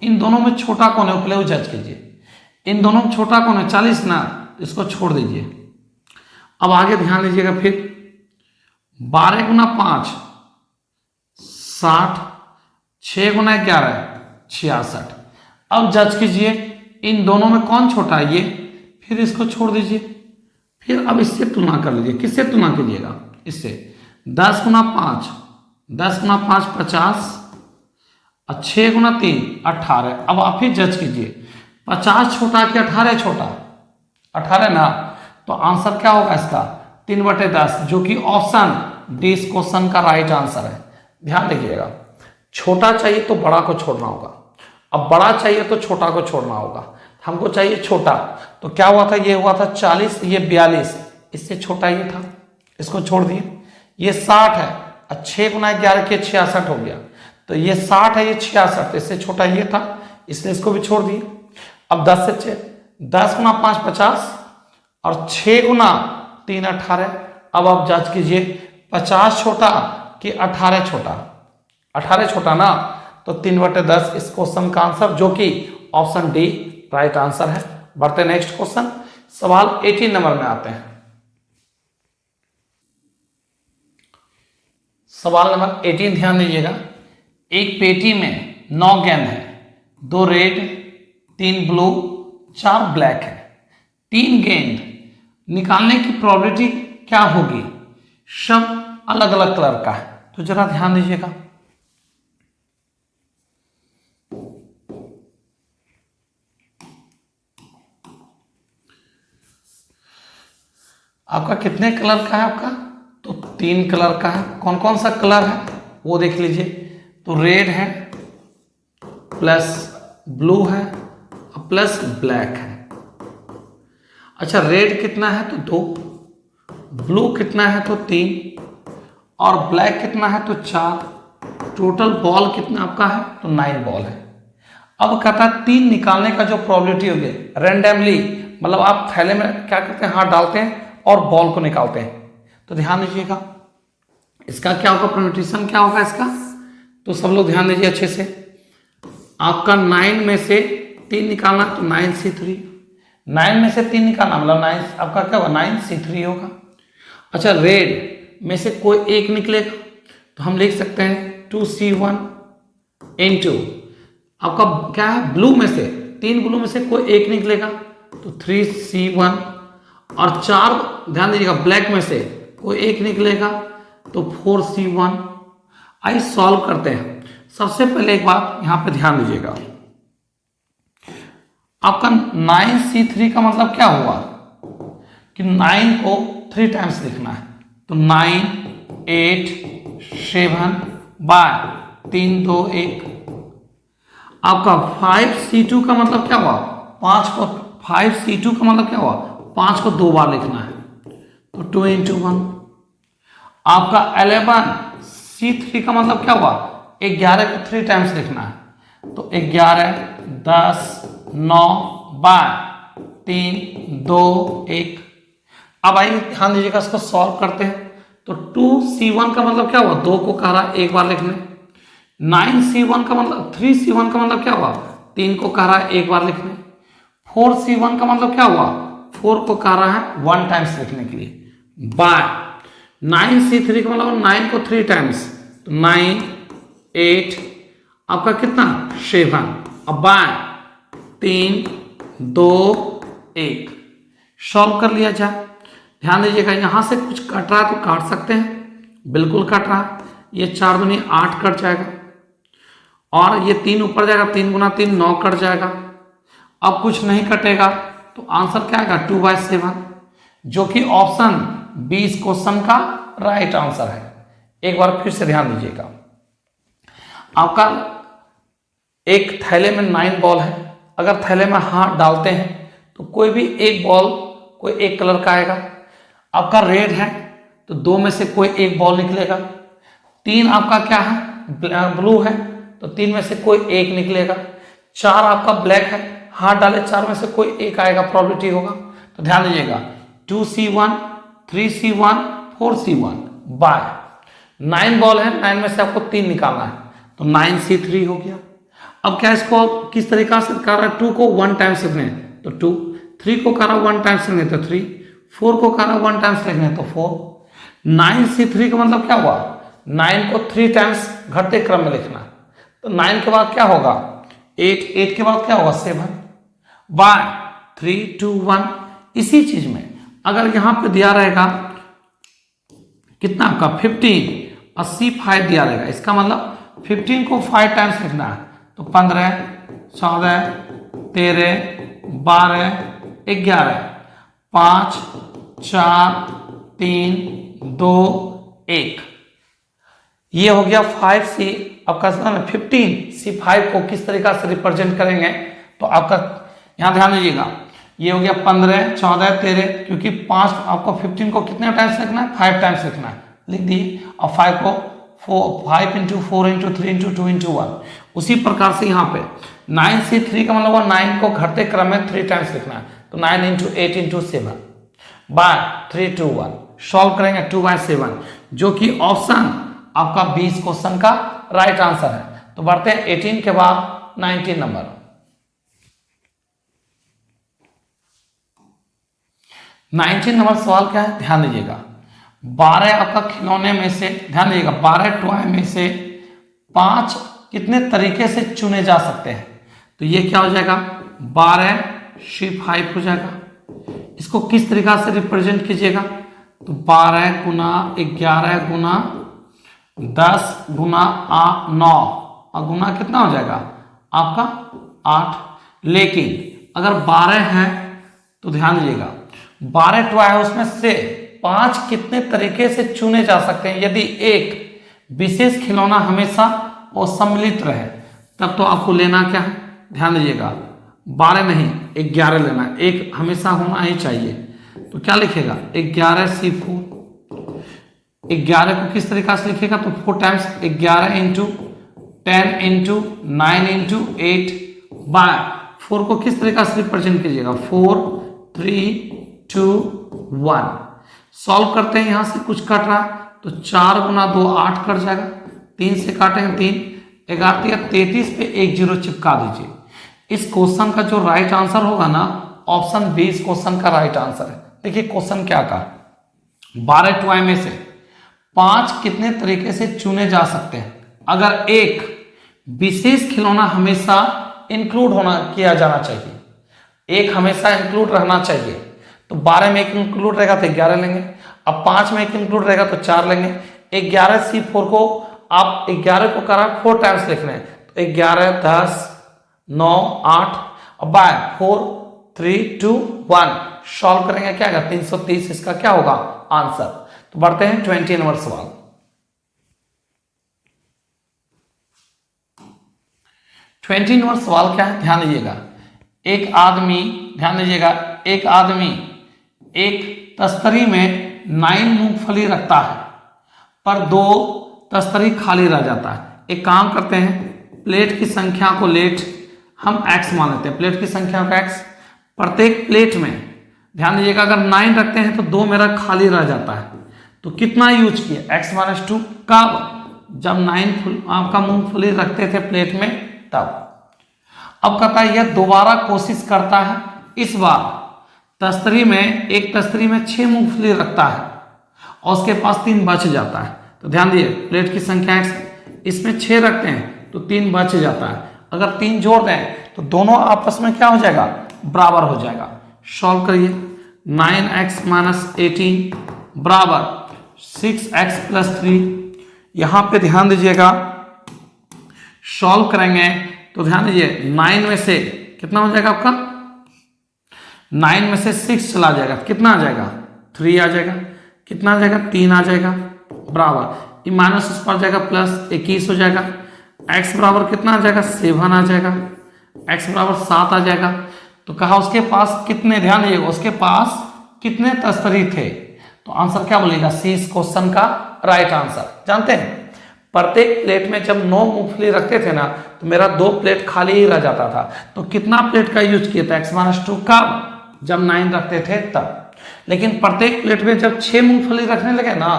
इन दोनों में छोटा कौन है, पहले वो जज कीजिए। इन दोनों में छोटा कौन है, 40 ना, इसको छोड़ दीजिए। अब आगे ध्यान दीजिएगा, फिर 12 गुना 5 60, 6 गुना 11 66। अब जज कीजिए इन दोनों में कौन छोटा है, ये, फिर इसको छोड़ दीजिए। फिर अब इससे तुलना कर लीजिए। किससे तुलना कीजिएगा, इससे। 10 गुना 5 50 और 6 गुना 3 18। अब आप ही जज कीजिए 50 छोटा कि 18 छोटा, 18 ना, तो आंसर क्या होगा इसका 3/10, जो कि ऑप्शन डी इस क्वेश्चन का राइट आंसर है। ध्यान देखिएगा, छोटा चाहिए तो बड़ा को छोड़ना होगा, अब बड़ा चाहिए तो छोटा को छोड़ना होगा। हमको चाहिए छोटा, तो क्या हुआ था, ये हुआ था 40, ये 42, इससे छोटा ये था, इसको छोड़ दिए। ये 60 है, 6 गुना 11 के 66 हो गया, तो ये 60 है, ये 66, इससे छोटा ये था, इसलिए इसको भी छोड़ दिए। अब 10 से 6, 10 गुना 5 50 और 6 गुना 3 18। अब आप जांच कीजिए 50 छोटा कि 18 छोटा, 18 छोटा ना, तो 3/10 इस क्वेश्चन का आंसर, जो कि ऑप्शन डी राइट आंसर है। बढ़ते नेक्स्ट क्वेश्चन, सवाल 18 नंबर में आते हैं। सवाल नंबर 18 ध्यान दीजिएगा। एक पेटी में 9 गेंद है, 2 रेड 3 ब्लू 4 ब्लैक है। 3 गेंद निकालने की प्रोबेबिलिटी क्या होगी, सब अलग अलग कलर का है। तो जरा ध्यान दीजिएगा, आपका कितने कलर का है, आपका तो 3 कलर का है। कौन कौन सा कलर है वो देख लीजिए। तो रेड है प्लस ब्लू है प्लस ब्लैक है। अच्छा, रेड कितना है तो 2, ब्लू कितना है तो 3 और ब्लैक कितना है तो 4। टोटल बॉल कितना आपका है तो 9 बॉल है। अब कहता है 3 निकालने का जो प्रोबेबिलिटी होगी रैंडमली, मतलब आप थैले में क्या करते हैं, हाथ डालते हैं और बॉल को निकालते हैं। तो ध्यान दीजिएगा इसका क्या होगा, परम्यूटेशन क्या होगा इसका, तो सब लोग ध्यान दीजिए अच्छे से। आपका 9 में से 3 निकालना, तो 9C3, 9 में से 3 निकालना मतलब 9 आपका क्या होगा 9C3 होगा। अच्छा रेड में से कोई एक निकलेगा तो हम लिख सकते हैं 2C1 इंटू आपका क्या है ब्लू में से 3 ब्लू में से कोई एक निकलेगा तो 3C1 और 4 ध्यान दीजिएगा ब्लैक में से कोई एक निकलेगा तो 4C1। आइए सॉल्व करते हैं। सबसे पहले एक बात यहां पे ध्यान दीजिएगा, आपका 9C3 का मतलब क्या हुआ कि 9 को 3 टाइम्स लिखना है, तो 9 8 7 बाय 3 2 1। आपका 5C2 का मतलब क्या हुआ, 5C2 का मतलब क्या हुआ, 5 को 2 बार लिखना है तो 2 into 1। आपका 11C3 का मतलब क्या हुआ, 11 को 3 टाइम्स लिखना है तो 11 10 9 बाय 3 2 1। अब आइए ध्यान दीजिएगा इसको सॉल्व करते हैं। तो 2C1 का मतलब क्या हुआ, 2 को कह रहा है एक बार लिखने। 9C1 का मतलब 3C1 का मतलब क्या हुआ, 3 को कह रहा है एक बार लिखने। 4C1 का मतलब क्या हुआ, 4 को कह रहा है 1 टाइम्स लिखने के लिए। बाय 9C3 का मतलब 9 को 3 टाइम्स तो 9 8 आपका कितना 7। अब बाय 3 2 1 सॉल्व कर लिया जाए। ध्यान दीजिएगा यहां से कुछ कट रहा है तो काट सकते हैं, बिल्कुल कट रहा है। ये 4 दूनी 8 कट जाएगा और ये 3 ऊपर जाएगा, 3 गुना 3 9 कट जाएगा। अब कुछ नहीं कटेगा तो आंसर क्या आएगा 2/7, जो कि ऑप्शन 20 क्वेश्चन का राइट आंसर है। एक बार फिर से ध्यान दीजिएगा, आपका एक थैले में 9 बॉल है। अगर थैले में हाथ डालते हैं तो कोई भी एक बॉल कोई एक कलर का आएगा। आपका रेड है तो 2 में से कोई एक बॉल निकलेगा। 3 आपका क्या है ब्लू है तो 3 में से कोई एक निकलेगा। 4 आपका ब्लैक है, हाथ डाले 4 में से कोई एक आएगा, प्रोबेबिलिटी होगा। तो ध्यान दीजिएगा 2C1 3C1 4C1 bye 9 ball है, 9 में से आपको 3 निकालना है तो 9C3 हो गया। अब क्या इसको किस तरीका से कर रहा है, 2 को 1 टाइम्स लिखने तो 2, 3 को कर रहा है 1 टाइम्स लिखने तो 3, 4 को कर रहा है 1 टाइम्स लिखने तो 4। 9C3 का मतलब क्या हुआ, 9 को 3 टाइम्स घटते क्रम में लिखना तो 9 के बाद क्या होगा 8, 8 के बाद क्या होगा 7 बाय 3 2 1। इसी चीज में अगर यहां पे दिया रहेगा कितना आपका 15 और C5 दिया रहेगा, इसका मतलब 15 को 5 टाइम्स लिखना है तो 15 14 13 12 11 5 4 3 2 1। ये हो गया 5C आपका 15C5 को किस तरीका से रिप्रेजेंट करेंगे तो आपका यहां ध्यान दीजिएगा, ये हो गया 15 14 13, क्योंकि 5 आपको 15 को कितने टाइम्स लिखना है 5 टाइम्स लिखना है, लिख दिए। और 5 को 5 into 4 into 3 into 2 into 1। उसी प्रकार से यहाँ पे 9C3 का मतलब 9 को घटते क्रम में 3 टाइम्स लिखना है तो 9 into 8 into 7 बाय 3 2 1 सॉल्व करेंगे 2/7, जो कि ऑप्शन आपका 20 क्वेश्चन का राइट आंसर है। तो बढ़ते हैं 18 के बाद 19 नंबर। 19 नंबर सवाल क्या है, ध्यान दीजिएगा। 12 आपका खिलौने में से, ध्यान दीजिएगा 12 टॉय में से 5 कितने तरीके से चुने जा सकते हैं, तो ये क्या हो जाएगा 12C5 हो जाएगा। इसको किस तरीका से रिप्रेजेंट कीजिएगा तो 12 गुना 11 गुना 10 गुना 9 और गुना कितना हो जाएगा आपका 8। लेकिन अगर 12 है तो ध्यान दीजिएगा 12 टॉय है, उसमें से 5 कितने तरीके से चुने जा सकते हैं। यदि एक विशेष खिलौना हमेशा वो सम्मिलित रहे तब तो आपको लेना क्या है, ध्यान दीजिएगा 12 नहीं 11 लेना है, एक हमेशा होना ही चाहिए। तो क्या लिखेगा 11C4। 11 को किस तरीका से लिखेगा तो 4 times 11 into 10 into 9 into 8 by 4 को किस तरीका से रिप्रेजेंट कीजिएगा 4 3 2 1। सॉल्व करते हैं, यहां से कुछ कट रहा है तो 4 गुना 2 8 कट जाएगा, 3 से काटेंगे 3, 11 33 पे 1 जीरो चिपका दीजिए। इस क्वेश्चन का जो राइट आंसर होगा ना, ऑप्शन बी इस क्वेश्चन का राइट आंसर है। देखिए क्वेश्चन क्या कहा, 12 टॉय में से 5 कितने तरीके से चुने जा सकते हैं अगर एक विशेष खिलौना हमेशा इंक्लूड किया जाना चाहिए, एक हमेशा इंक्लूड रहना चाहिए। तो 12 में एक इंक्लूड रहेगा तो 11 लेंगे, अब 5 में एक इंक्लूड रहेगा तो 4 लेंगे। 11C4 को आप 11 को करा 4 टाइम्स लिखना है, तो 11 10 9 8, अब बाय 4 3 2 1 सॉल्व करेंगे, क्या आएगा 330 इसका क्या होगा आंसर। तो बढ़ते हैं 20 नंबर सवाल। 20 नंबर सवाल क्या है, ध्यान दीजिएगा। एक आदमी, ध्यान दीजिएगा, एक आदमी एक तस्तरी में 9 मूंगफली रखता है पर 2 तस्तरी खाली रह जाता है। एक काम करते हैं, प्लेट की संख्या को लेट हम x मान लेते हैं, प्लेट की संख्या को x। प्रत्येक प्लेट में ध्यान दीजिएगा अगर 9 रखते हैं तो 2 मेरा खाली रह जाता है, तो कितना यूज किया x-2 कब, जब 9 आपका मूंगफली रखते थे प्लेट में तब। अब कहता है यह दोबारा कोशिश करता है, इस बार तस्तरी में, एक तस्तरी में 6 मूंगफली रखता है और उसके पास 3 बच जाता है। तो ध्यान दिए प्लेट की संख्या x, इसमें 6 रखते हैं तो 3 बच जाता है, अगर 3 जोड़ दें तो दोनों आपस में क्या हो जाएगा, बराबर हो जाएगा। सॉल्व करिए, 9x - 18 बराबर 6x + 3। यहां पे ध्यान दीजिएगा, सॉल्व करेंगे तो ध्यान दीजिए 9 में से कितना हो जाएगा आपका, 9 में से 6 चला जाएगा, कितना आ जाएगा 3 आ जाएगा, कितना आ जाएगा 3 आ जाएगा बराबर, ये माइनस उस पर जाएगा प्लस 21 हो जाएगा। x बराबर कितना आ जाएगा 7 आ जाएगा, x बराबर 7 आ जाएगा। तो कहा उसके पास कितने, ध्यान दीजिएगा उसके पास कितने तस्तरी थे, तो आंसर क्या बोलेगा, सी इस क्वेश्चन का राइट आंसर। जानते हैं प्रत्येक प्लेट में जब 9 मूंगफली रखते थे ना तो मेरा 2 प्लेट खाली ही रह जाता था, तो कितना प्लेट का यूज किया था x-2 का, जब 9 रखते थे तब। लेकिन प्रत्येक प्लेट में जब 6 मूंगफली रखने लगे ना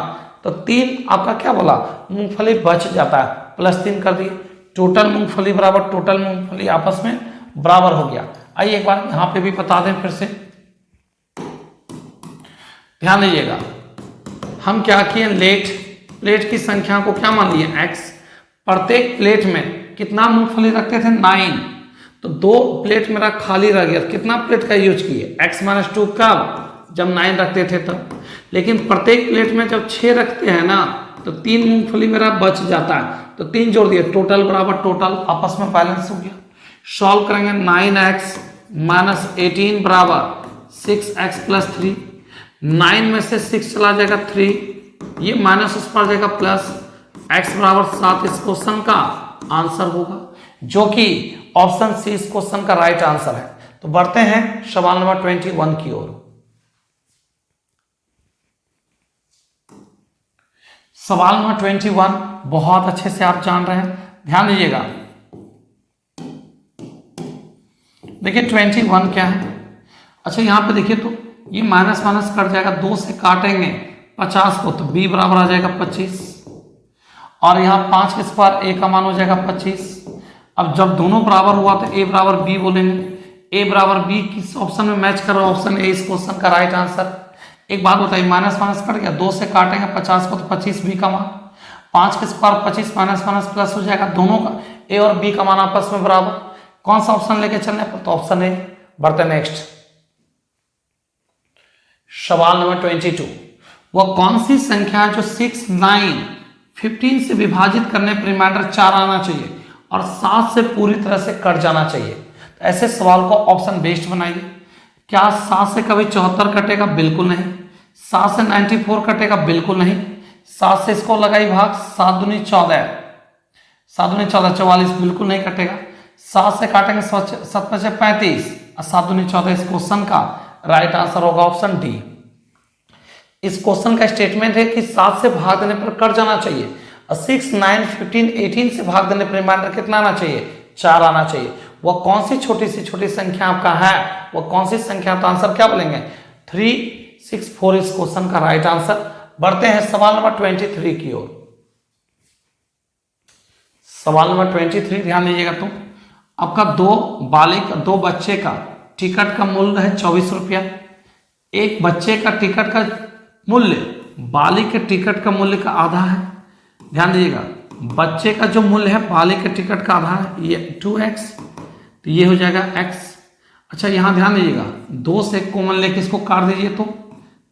तो 3 आपका क्या बोला मूंगफली बच जाता है, +3 कर दिए, टोटल मूंगफली बराबर टोटल मूंगफली आपस में बराबर हो गया। आइए एक बार यहां पे भी बता दें फिर से, ध्यान दीजिएगा हम क्या किए, प्लेट की संख्या को क्या मान लिए x, प्रत्येक प्लेट में कितना मूंगफली रखते थे 9, तो 2 प्लेट मेरा खाली रह गया, कितना प्लेट का यूज किए x-2 कब, जब 9 रखते थे तब। लेकिन प्रत्येक प्लेट में जब 6 रखते हैं ना तो 3 मूंगफली मेरा बच जाता है, तो 3 जोड़ दिए, टोटल बराबर टोटल आपस में बैलेंस हो गया। सॉल्व करेंगे, 9x - 18 बराबर 6x + 3, 9 में से 6 चला जाएगा 3, ये माइनस उस पर जाएगा प्लस, x बराबर 7 इस क्वेश्चन का आंसर होगा, जो कि ऑप्शन सी इस क्वेश्चन का राइट आंसर है। तो बढ़ते हैं सवाल नंबर 21 की ओर। सवाल नंबर 21 बहुत अच्छे से आप जान रहे हैं, ध्यान दीजिएगा। देखिए 21 क्या है, अच्छा यहां पे देखिए तो ये माइनस माइनस कट जाएगा, 2 से काटेंगे 50 को तो b बराबर आ जाएगा 25, और यहाँ 5 के स्क्वायर a का मान हो जाएगा 25। अब जब दोनों बराबर हुआ तो a बराबर b बोलेंगे, a बराबर b किस ऑप्शन में मैच कर रहा है, ऑप्शन ए इस क्वेश्चन का राइट आंसर। एक बात बताइए, माइनस माइनस कट गया, 2 से काटेंगे 50 को तो 25 b का मान, 5 के स्क्वायर 25 माइनस माइनस प्लस हो जाएगा, दोनों का a और b का मान आपस में बराबर। कौन सा ऑप्शन लेके चलने पर, तो ऑप्शन ए। बढ़ते नेक्स्ट सवाल नंबर 22, वह कौन सी संख्या जो 6 9 15 से विभाजित करने पर रिमाइंडर 4 आना चाहिए और 7 से पूरी तरह से कट जाना चाहिए। तो ऐसे सवाल को ऑप्शन बेस्ड बनाइए। क्या 7 से कभी 74 कटेगा, बिल्कुल नहीं। 7 से 94 कटेगा, बिल्कुल नहीं। 7 से इसको लगाई भाग, 7 दूनी 14, 7 दूनी 14 44, बिल्कुल नहीं कटेगा। 7 से काटेंगे 7 में से 35 और 7 दूनी 14, इस क्वेश्चन का राइट आंसर होगा ऑप्शन डी। इस क्वेश्चन का स्टेटमेंट है कि 7 से भाग देने पर कट जाना चाहिए और 6 9 15 18 से भाग देने पर रिमाइंडर कितना आना चाहिए, 4 आना चाहिए। वह कौन सी छोटी से छोटी संख्या आपका है, वह कौन सी संख्या, तो आंसर क्या बोलेंगे 3 64 इस क्वेश्चन का राइट आंसर। बढ़ते हैं सवाल नंबर 23 की ओर। सवाल नंबर 23 ध्यान दीजिएगा तुम। आपका दो बच्चे का टिकट का मूल्य है 24 रुपया। एक बच्चे का टिकट का मूल्य बालिक के टिकट का मूल्य का आधा है। ध्यान दीजिएगा, बच्चे का जो मूल्य है बालिक के टिकट का आधा है, ये 2x, तो ये हो जाएगा x। अच्छा यहाँ ध्यान दीजिएगा, 2 से कॉमन लेके इसको काट दीजिए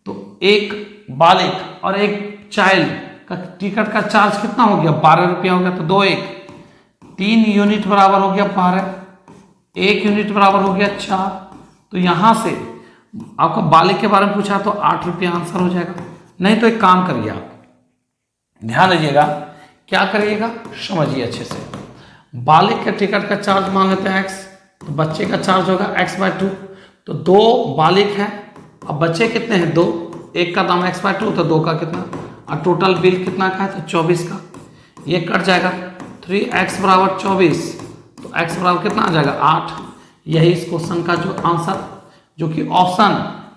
तो एक बालिक और एक चाइल्ड का टिकट का चार्ज कितना हो गया, 12 रुपया हो गया। तो 2 1 3 यूनिट बराबर हो गया 12, 1 यूनिट बराबर हो गया 4। तो यहाँ से आपको बालिक के बारे में पूछा तो 8 रुपया आंसर हो जाएगा। नहीं तो एक काम करिए, आप ध्यान दीजिएगा, क्या करिएगा समझिए अच्छे से। बालिक के टिकट का चार्ज मान लेते हैं x, तो बच्चे का चार्ज होगा x/2। तो 2 बालिक है, अब बच्चे कितने हैं 2, एक का दाम x/2, तो 2 का कितना, और टोटल बिल कितना का है तो 24 का। ये कट जाएगा, 3x बराबर 24, तो x बराबर कितना आ जाएगा 8। यही इस क्वेश्चन का जो आंसर, जो कि ऑप्शन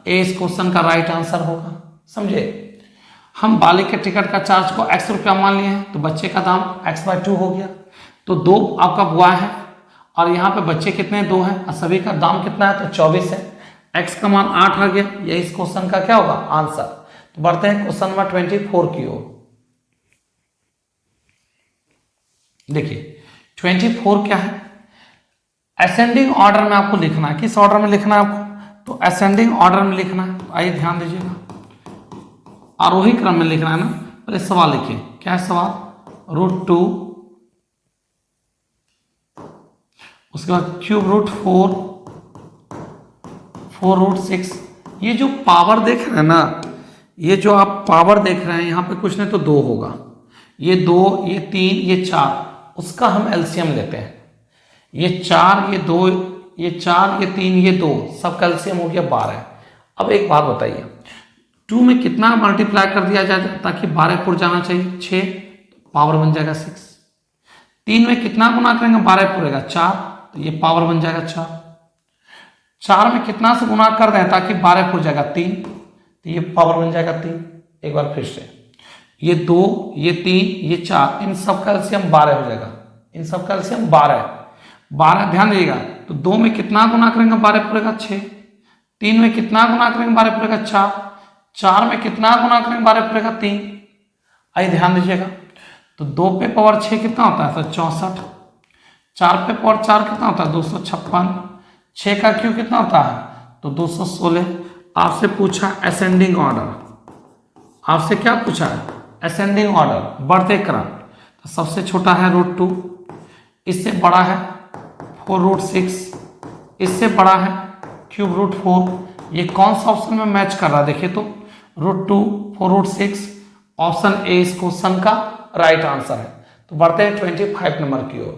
ए इस क्वेश्चन का राइट आंसर होगा। समझे, हम बालिक के टिकट का चार्ज को x रुपया मान लिए हैं, तो बच्चे का दाम x/2 हो गया। तो 2 आपका बुआ है और यहाँ पे बच्चे कितने 2 हैं और सभी का दाम कितना है तो 24 है। x का मान 8 आ गया, यही इस क्वेश्चन का क्या होगा आंसर। तो बढ़ते हैं क्वेश्चन नंबर 24 की ओर। देखिए 24 क्या है, असेंडिंग ऑर्डर में आपको लिखना है। किस ऑर्डर में लिखना है आपको, तो असेंडिंग ऑर्डर में लिखना है। तो आइए ध्यान दीजिएगा, आरोही क्रम में लिखना है ना। पहले सवाल लिखिए, क्या है सवाल, √2, उसके बाद ³ √4 √6। ये जो पावर देख रहे हैं ना, ये जो आप पावर देख रहे हैं यहाँ पे कुछ नहीं तो 2 होगा। ये 2, ये 3, ये 4, उसका हम एलसीएम लेते हैं। ये 4, ये 2, ये 4, ये 3, ये 2, सबका एलसीएम हो गया 12। अब एक बात बताइए, 2 में कितना मल्टीप्लाई कर दिया जाए ताकि 12 पुर जाना चाहिए, 6, पावर बन जाएगा 6। 3 में कितना गुना करेंगे 12 पुरेगा 4, तो ये पावर बन जाएगा 4। 4 में कितना से गुना कर दें ताकि 12 पुर जाएगा 3, तो ये पावर बन जाएगा 3। एक बार फिर से, ये 2, ये 3, ये 4, इन सब का एलसीएम 12 हो जाएगा। इन सब का एलसीएम 12 ध्यान दीजिएगा। तो 2 में कितना गुना करेंगे 12 पुरेगा 6, 3 में कितना गुना करेंगे 12 पुरेगा 4, 4 में कितना गुना करेंगे 12 पुरेगा 3। आइए ध्यान दीजिएगा, तो 2 पे पावर 6 कितना होता है तो 64, 4 पे पावर 4 कितना होता है 256, 6 का क्यू कितना होता है तो 216। आपसे पूछा असेंडिंग ऑर्डर, आपसे क्या पूछा है असेंडिंग ऑर्डर, बढ़ते क्रम। तो सबसे छोटा है √2, इससे बड़ा है 4√6, इससे बड़ा है ³ √4। ये कौन सा ऑप्शन में मैच कर रहा है देखिए तो √2 4√6, ऑप्शन ए इस क्वेश्चन का राइट आंसर है। तो बढ़ते हैं 25 नंबर की ओर।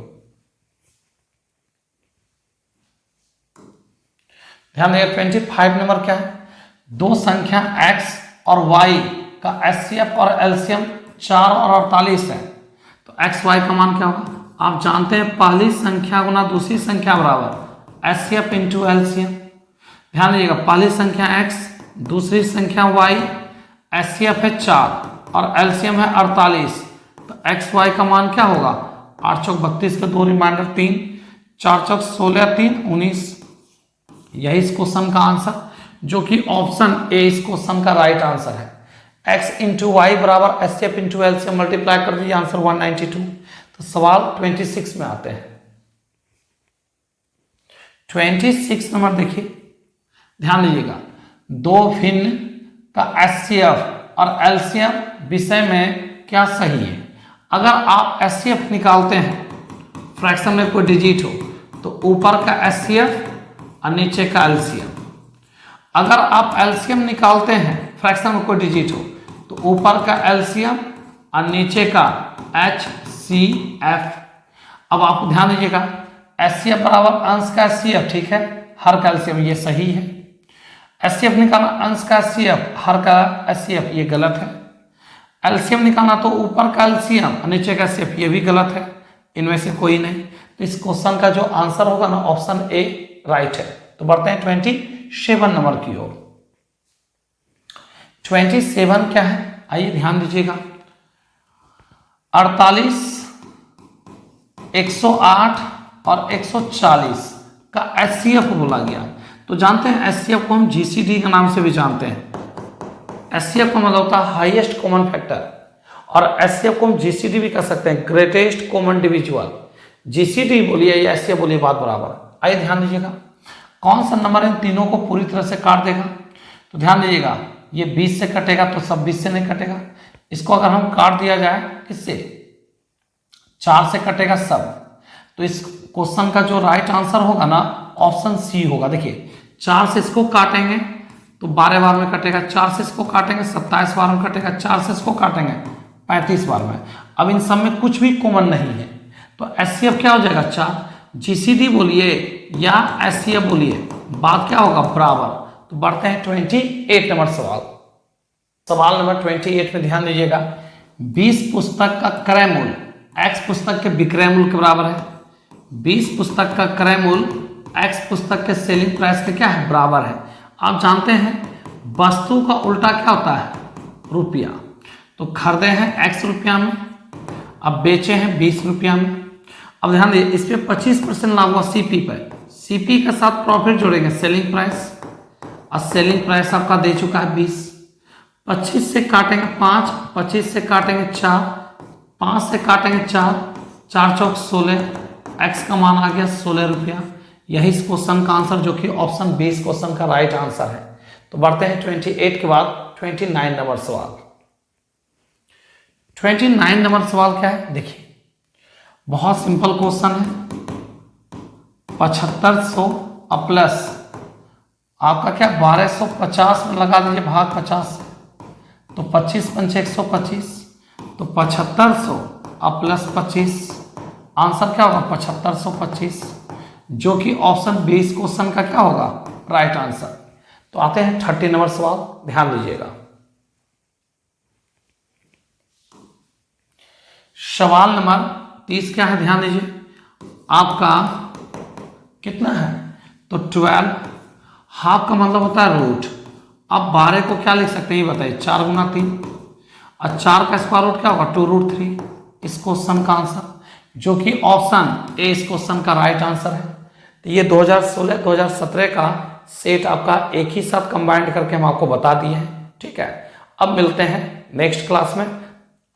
ध्यान दीजिए 25 नंबर क्या है, दो संख्या x और y का HCF और LCM 4 और 48 है। तो x y का मान क्या होगा, आप जानते हैं पहली संख्या गुना दूसरी संख्या बराबर HCF इंटू LCM। ध्यान दीजिएगा, पहली संख्या x, दूसरी संख्या y, HCF है 4 और LCM है 48। तो x y का मान क्या होगा, 8 चौक 32 के 2 रिमाइंडर 3, 4 चौक 16 3 19। यही इस क्वेश्चन का आंसर, जो कि ऑप्शन ए इस क्वेश्चन का राइट आंसर है। x इंटू वाई बराबर HCF इंटू LCM मल्टीप्लाई कर दीजिए, आंसर 192। तो सवाल 26 में आते हैं। 26 नंबर देखिए, ध्यान दीजिएगा, दो भिन्न का HCF और LCM विषय में क्या सही है। अगर आप HCF निकालते हैं, फ्रैक्शन में कोई डिजिट हो तो ऊपर का HCF और नीचे का LCM। अगर आप LCM निकालते हैं, फ्रैक्शन में कोई डिजिट हो तो ऊपर का LCM और नीचे का HCF। अब आप ध्यान दीजिएगा, HCF बराबर अंश का HCF, ठीक है, हर का LCM, ये सही है। HCF निकालना अंश का HCF, हर का HCF, ये गलत है। LCM निकालना तो ऊपर का LCM और नीचे का HCF, ये भी गलत है। इनमें से कोई नहीं। तो इस क्वेश्चन का जो आंसर होगा ना, ऑप्शन ए राइट है। तो बढ़ते हैं 27 नंबर की ओर। 27 क्या है, आइए ध्यान दीजिएगा। 48, 108 और 140 का HCF बोला गया। तो जानते हैं HCF को हम GCD के नाम से भी जानते हैं। HCF का मतलब होता है हाईएस्ट कॉमन फैक्टर, और HCF को हम GCD भी कह सकते हैं, ग्रेटेस्ट कॉमन डिविजुअल। GCD बोलिए या HCF बोलिए, बात बराबर। आइए ध्यान दीजिएगा, कौन सा नंबर इन तीनों को पूरी तरह से काट देगा। तो ध्यान दीजिएगा, ये 20 से कटेगा तो सब 20 से नहीं कटेगा। इसको अगर हम काट दिया जाए किससे, 4 से कटेगा सब। तो इस क्वेश्चन का जो राइट आंसर होगा ना, ऑप्शन सी होगा। देखिए 4 से इसको काटेंगे तो 12 बार में कटेगा, 4 से इसको काटेंगे 27 बार में कटेगा, 4 से इसको काटेंगे 35 बार में। अब इन सब में कुछ भी कॉमन नहीं है, तो HCF क्या हो जाएगा 4। GCD बोलिए या HCF बोलिए, बात क्या होगा, बराबर। तो बढ़ते हैं 28 नंबर सवाल। सवाल नंबर 28 में ध्यान दीजिएगा, 20 पुस्तक का क्रय मूल्य X पुस्तक के विक्रय मूल्य के बराबर है। 20 पुस्तक का क्रय मूल्य X पुस्तक के सेलिंग प्राइस के क्या है, बराबर है। आप जानते हैं वस्तु का उल्टा क्या होता है, रुपया। तो खरीदे हैं X रुपया में, अब बेचे हैं 20 रुपया में। अब ध्यान दीजिए, इस पे 25% लागू CP पर, CP के साथ प्रॉफिट जोड़ेंगे सेलिंग प्राइस, और सेलिंग प्राइस आपका दे चुका है 20। 25 से काटेंगे 5, 25 से काटेंगे 4, 5 से काटेंगे 4, 4 चौक 16, X का मान आ गया 16 रुपया। यही इस क्वेश्चन का आंसर, जो कि ऑप्शन 20 क्वेश्चन का राइट आंसर है। तो बढ़ते हैं 28 के बाद 29 नंबर सवाल। 29 नंबर सवाल क्या है, देखिए बहुत सिंपल क्वेश्चन है। 7500 प्लस आपका क्या 1250 में लगा दीजिए भाग 50, तो 25 पंचे 125, तो 7500 प्लस 25, आंसर क्या होगा 7525, जो कि ऑप्शन 20 क्वेश्चन का क्या होगा, राइट आंसर। तो आते हैं 30 नंबर सवाल, ध्यान दीजिएगा। सवाल नंबर 30 क्या है, ध्यान दीजिए। आपका कितना है, तो 12, हाफ का मतलब होता है रूट। अब 12 को क्या लिख सकते हैं ये बताइए, 4 गुना 3, और 4 का स्क्वायर रूट क्या होगा 2√3, इस क्वेश्चन का आंसर, जो कि ऑप्शन ए इस क्वेश्चन का राइट आंसर है। तो ये 2016-2017 का सेट आपका एक ही साथ कंबाइंड करके हम आपको बता दिए हैं, ठीक है। अब मिलते हैं नेक्स्ट क्लास में,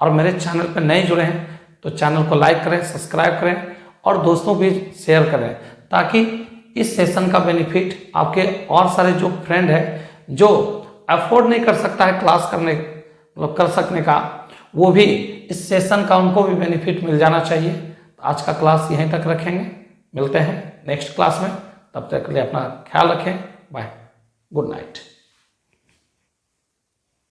और मेरे चैनल पर नए जुड़े हैं तो चैनल को लाइक करें, सब्सक्राइब करें और दोस्तों भी शेयर करें, ताकि इस सेशन का बेनिफिट आपके और सारे जो फ्रेंड है, जो अफोर्ड नहीं कर सकता है क्लास करने मतलब कर सकने का, वो भी इस सेशन का उनको भी बेनिफिट मिल जाना चाहिए। तो आज का क्लास यहीं तक रखेंगे, मिलते हैं नेक्स्ट क्लास में, तब तक के लिए अपना ख्याल रखें, बाय, गुड नाइट।